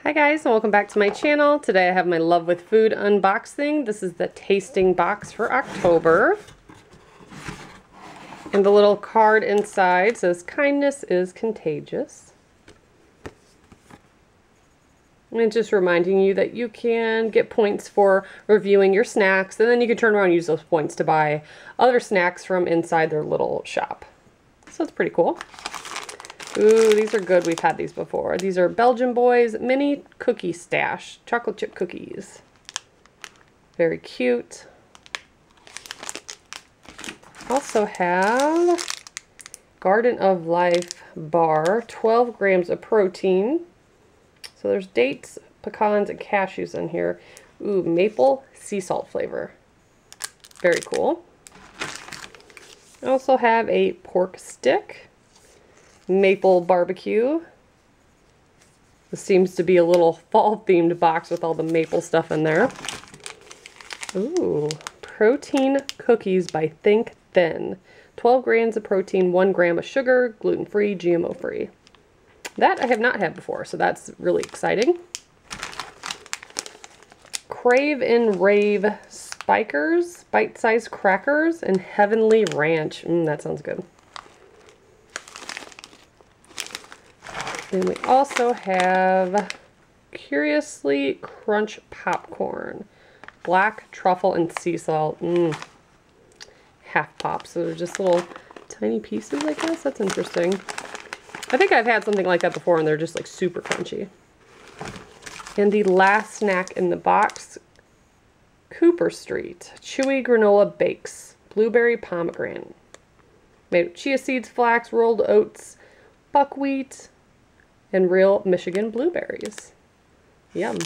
Hi guys, and welcome back to my channel. Today I have my Love with Food unboxing. This is the tasting box for October. And the little card inside says, "Kindness is contagious." And it's just reminding you that you can get points for reviewing your snacks, and then you can turn around and use those points to buy other snacks from inside their little shop. So it's pretty cool. Ooh, these are good. We've had these before. These are Belgian Boys Mini Cookie Stash chocolate chip cookies. Very cute. Also have Garden of Life bar, 12 grams of protein. So there's dates, pecans, and cashews in here. Ooh, maple sea salt flavor. Very cool. I also have a pork stick. Maple barbecue. This seems to be a little fall themed box with all the maple stuff in there. Ooh, protein cookies by Think Thin. 12 grams of protein, 1 gram of sugar, gluten-free, GMO-free. That I have not had before, so that's really exciting. Crave and Rave Spikers, bite-sized crackers, and Heavenly Ranch. That sounds good. Then we also have Curiously Crunch Popcorn. Black truffle and sea salt. Half pops. So they're just little tiny pieces, I guess. That's interesting. I think I've had something like that before and they're just like super crunchy. And the last snack in the box, Cooper Street. Chewy Granola Bakes. Blueberry Pomegranate. Made with chia seeds, flax, rolled oats, buckwheat, and real Michigan blueberries. Yum.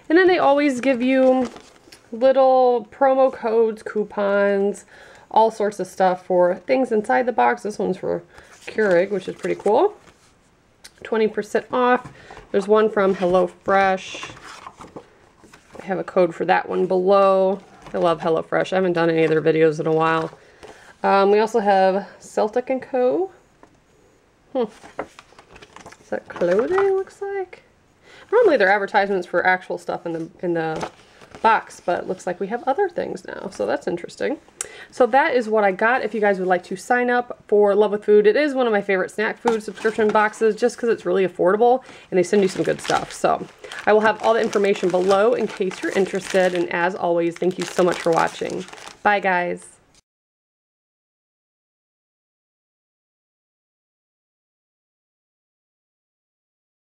And then they always give you little promo codes, coupons, all sorts of stuff for things inside the box. This one's for Keurig, which is pretty cool. 20% off. There's one from HelloFresh. I have a code for that one below. I love HelloFresh. I haven't done any of their videos in a while. We also have Celtic & Co. Is that clothing, looks like? Normally they're advertisements for actual stuff in the box, but it looks like we have other things now, so that's interesting. So that is what I got. If you guys would like to sign up for Love with Food, it is one of my favorite snack food subscription boxes just because it's really affordable and they send you some good stuff. So I will have all the information below in case you're interested, and as always, thank you so much for watching. Bye guys.